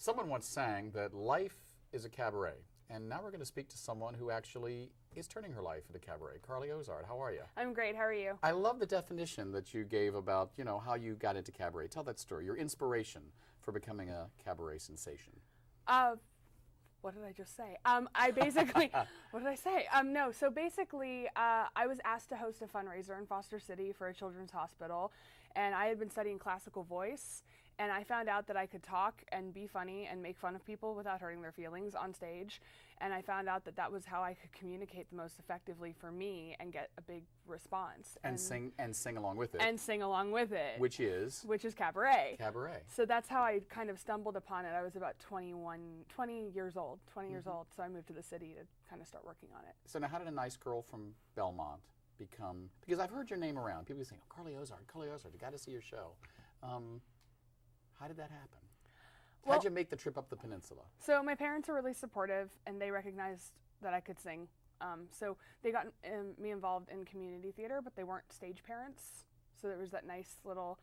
Someone once sang that life is a cabaret, and now we're going to speak to someone who actually is turning her life into cabaret. Carly Ozard, how are you? I'm great. How are you? I love the definition that you gave about, how you got into cabaret. Tell that story, your inspiration for becoming a cabaret sensation. What did I just say? I basically, what did I say? No, so basically, I was asked to host a fundraiser in Foster City for a children's hospital, and I had been studying classical voice, and I found out that I could talk and be funny and make fun of people without hurting their feelings on stage, and I found out that that was how I could communicate the most effectively for me and get a big response. And sing along with it. And sing along with it. Which is? Which is cabaret. Cabaret. So that's how I kind of stumbled upon it. I was about 20 years old, so I moved to the city to kind of start working on it. So now how did a nice girl from Belmont become, because I've heard your name around, people say, oh, Carly Ozard, you got to see your show. How did that happen? How'd you make the trip up the peninsula? So my parents are really supportive, and they recognized that I could sing. So they got me involved in community theater, but they weren't stage parents. So there was that nice little,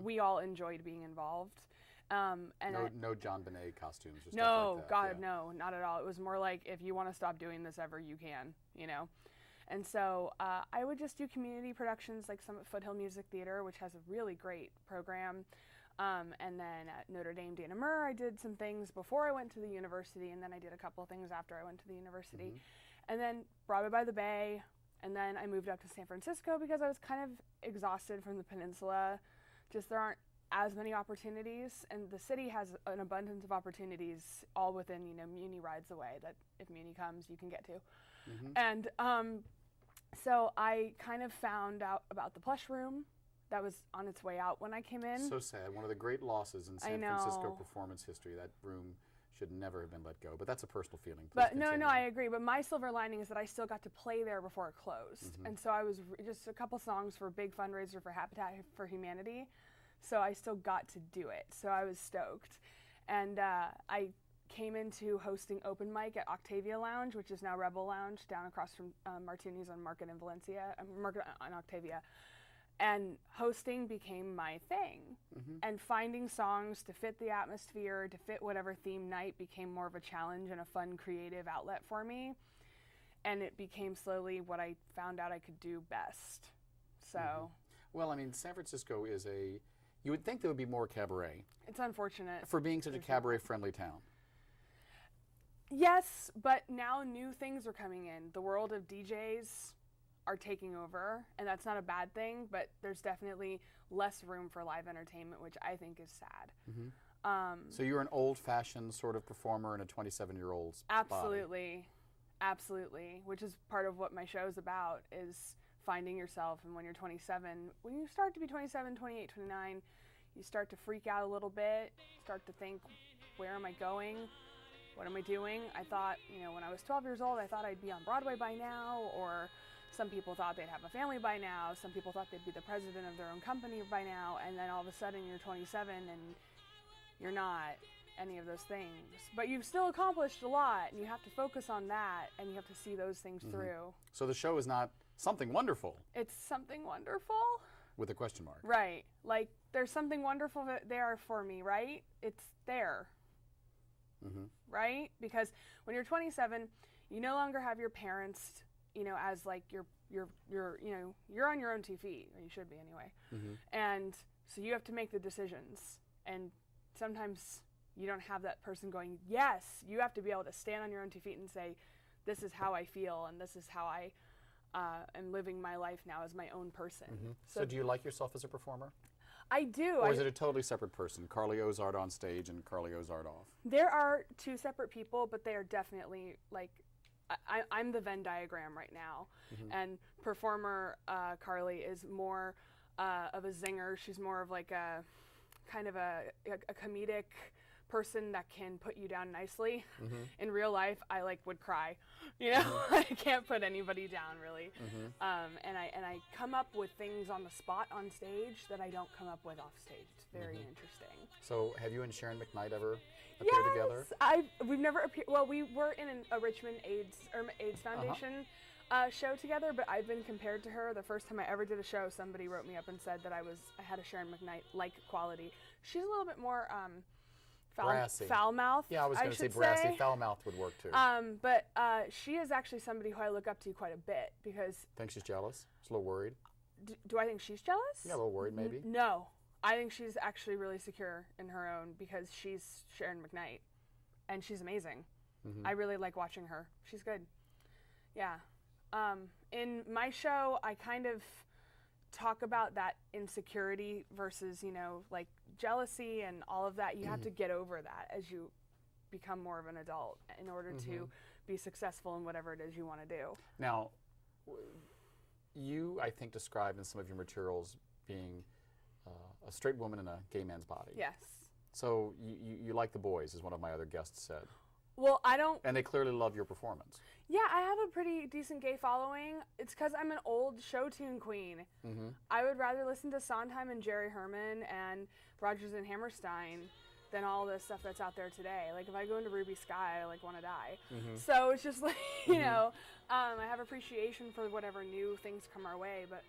we all enjoyed being involved. And no John Bonet costumes or no, stuff like that. God, no, not at all. It was more like, if you want to stop doing this ever, you can, And so I would just do community productions like some at Foothill Music Theater, which has a really great program. And then at Notre Dame Dana Murr, I did some things before I went to the university, and then I did a couple of things after I went to the university. And then Broadway by the Bay, and then I moved up to San Francisco because I was kind of exhausted from the peninsula. Just there aren't as many opportunities, and the city has an abundance of opportunities all within, Muni rides away that if Muni comes, you can get to. And so I kind of found out about the Plush Room. That was on its way out when I came in. So sad. One of the great losses in San Francisco performance history. That room should never have been let go. But that's a personal feeling. Please continue. No, I agree. But my silver lining is that I still got to play there before it closed. And so I was just a couple songs for a big fundraiser for Habitat for Humanity. So I still got to do it. So I was stoked. And I came into hosting open mic at Octavia Lounge, which is now Rebel Lounge, down across from Martini's on Market in Valencia, Market on Octavia. And hosting became my thing. And finding songs to fit the atmosphere, to fit whatever theme night became more of a challenge and a fun, creative outlet for me. And it became slowly what I found out I could do best. So. Well, I mean, San Francisco is you would think there would be more cabaret. It's unfortunate. For being such a cabaret-friendly town. Yes, but now new things are coming in. The world of DJs are taking over, and that's not a bad thing, but there's definitely less room for live entertainment, which I think is sad. So you're an old-fashioned sort of performer in a 27-year-old's Absolutely. Absolutely, which is part of what my show is about, is finding yourself. And when you're 27, when you start to be 27, 28, 29, you start to freak out a little bit, start to think, where am I going? What am I doing? I thought, when I was 12 years old, I thought I'd be on Broadway by now, or some people thought they'd have a family by now. Some people thought they'd be the president of their own company by now. And then all of a sudden you're 27 and you're not any of those things. But you've still accomplished a lot, and you have to focus on that, and you have to see those things through. So the show is not something wonderful. It's something wonderful. With a question mark. Right. Like, there's something wonderful there for me, right? It's there. Right? Because when you're 27, you no longer have your parents, as like you're on your own 2 feet, or you should be anyway. And so you have to make the decisions. And sometimes you don't have that person going, yes. You have to be able to stand on your own 2 feet and say, this is how I feel, and this is how I am living my life now as my own person. So do you like yourself as a performer? I do. Or is it a totally separate person, Carly Ozard on stage and Carly Ozard off? There are two separate people, but they are definitely like, I'm the Venn diagram right now. And performer Carly is more of a zinger. She's more of like a kind of a comedic person that can put you down nicely. In real life, I would cry. I can't put anybody down really. And I come up with things on the spot on stage that I don't come up with off stage. It's very interesting. So have you and Sharon McKnight ever appeared together? We've never appeared. Well, we were in a Richmond AIDS Foundation show together, but I've been compared to her. The first time I ever did a show, somebody wrote me up and said that I had a Sharon McKnight-like quality. She's a little bit more Brassy. foul mouth. Yeah, I was going to say should brassy. Foul mouth would work too. But she is actually somebody who I look up to quite a bit because. Think she's jealous? She's a little worried? Do I think she's jealous? Yeah, a little worried maybe. No. I think she's actually really secure in her own because she's Sharon McKnight. And she's amazing. Mm-hmm. I really like watching her. She's good. Yeah. In my show, I kind of talk about that insecurity versus, like jealousy and all of that. You have to get over that as you become more of an adult in order to be successful in whatever it is you want to do. Now, you, I think, described in some of your materials being a straight woman in a gay man's body. Yes. So you like the boys, as one of my other guests said. Well, I don't. And they clearly love your performance. Yeah, I have a pretty decent gay following. It's because I'm an old show tune queen. I would rather listen to Sondheim and Jerry Herman and Rodgers and Hammerstein than all the stuff that's out there today. Like, if I go into Ruby Sky, I, want to die. So it's just like, I have appreciation for whatever new things come our way, but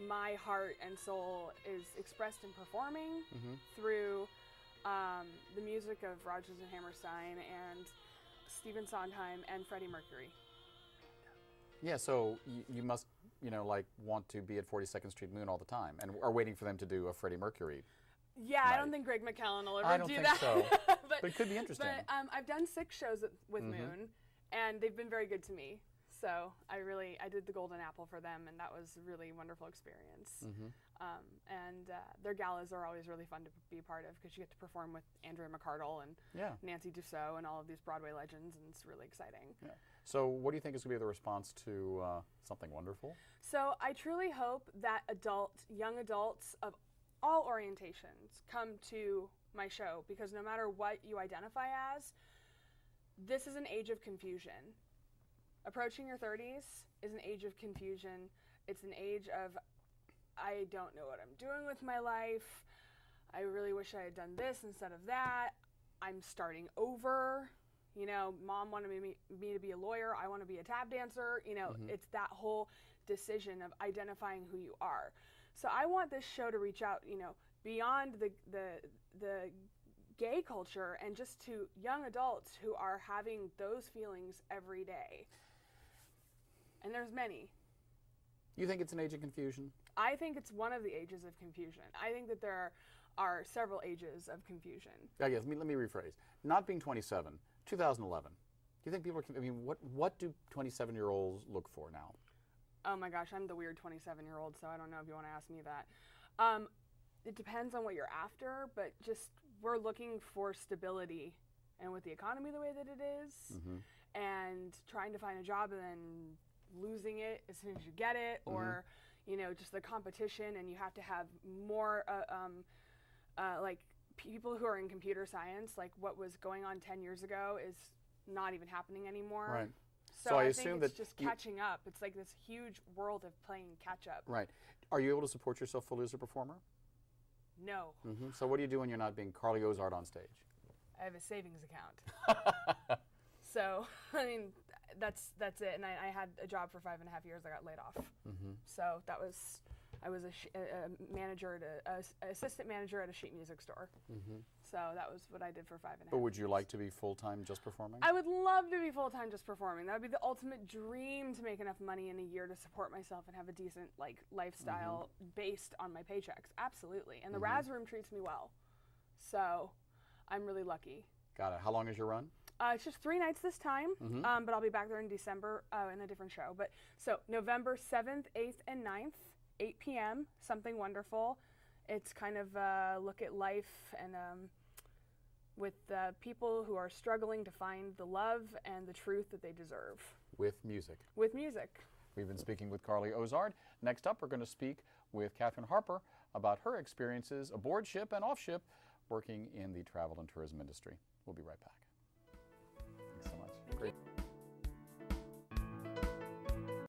my heart and soul is expressed in performing through the music of Rodgers and Hammerstein and Stephen Sondheim and Freddie Mercury. Yeah, so you must, want to be at 42nd Street Moon all the time and are waiting for them to do a Freddie Mercury. Yeah, night. I don't think Greg McKellen will ever do that. I don't think so, but it could be interesting. But I've done 6 shows with Moon, and they've been very good to me. So I did the Golden Apple for them, and that was a really wonderful experience. And their galas are always really fun to be a part of because you get to perform with Andrea McArdle and Nancy Dussault and all of these Broadway legends, and it's really exciting. Yeah. So what do you think is going to be the response to Something Wonderful? So I truly hope that young adults of all orientations come to my show, because no matter what you identify as, this is an age of confusion. Approaching your 30s is an age of confusion. It's an age of, I don't know what I'm doing with my life. I really wish I had done this instead of that. I'm starting over. Mom wanted me to be a lawyer. I want to be a tap dancer. It's that whole decision of identifying who you are. So I want this show to reach out, beyond the gay culture and just to young adults who are having those feelings every day. And there's many. You think it's an age of confusion? I think it's one of the ages of confusion. I think that there are several ages of confusion. I guess, let me rephrase. Not being 27, 2011. Do you think people are, what do 27-year-olds look for now? Oh my gosh, I'm the weird 27-year-old, so I don't know if you want to ask me that. It depends on what you're after, but just we're looking for stability. And with the economy the way that it is, and trying to find a job and then losing it as soon as you get it, or just the competition, and you have to have more like people who are in computer science, like what was going on 10 years ago is not even happening anymore. Right. So I assume think it's just catching up. It's like this huge world of playing catch up. Right. Are you able to support yourself fully as a performer? No. So what do you do when you're not being Carly Ozard on stage? I have a savings account. So, that's it. And I had a job for 5.5 years. I got laid off. So I was a manager assistant manager at a sheet music store. So that was what I did for 5.5 years. But would you like to be full-time just performing? I would love to be full-time just performing. That would be the ultimate dream, to make enough money in a year to support myself and have a decent lifestyle based on my paychecks. Absolutely. And the Rrazz Room treats me well. So I'm really lucky. Got it. How long is your run? It's just 3 nights this time, but I'll be back there in December in a different show. But so November 7th, 8th, and 9th, 8 p.m., Something Wonderful. It's kind of a look at life and with people who are struggling to find the love and the truth that they deserve. With music. With music. We've been speaking with Carly Ozard. Next up, we're going to speak with Catherine Harper about her experiences aboard ship and off ship working in the travel and tourism industry. We'll be right back. Thanks so much. Thank you.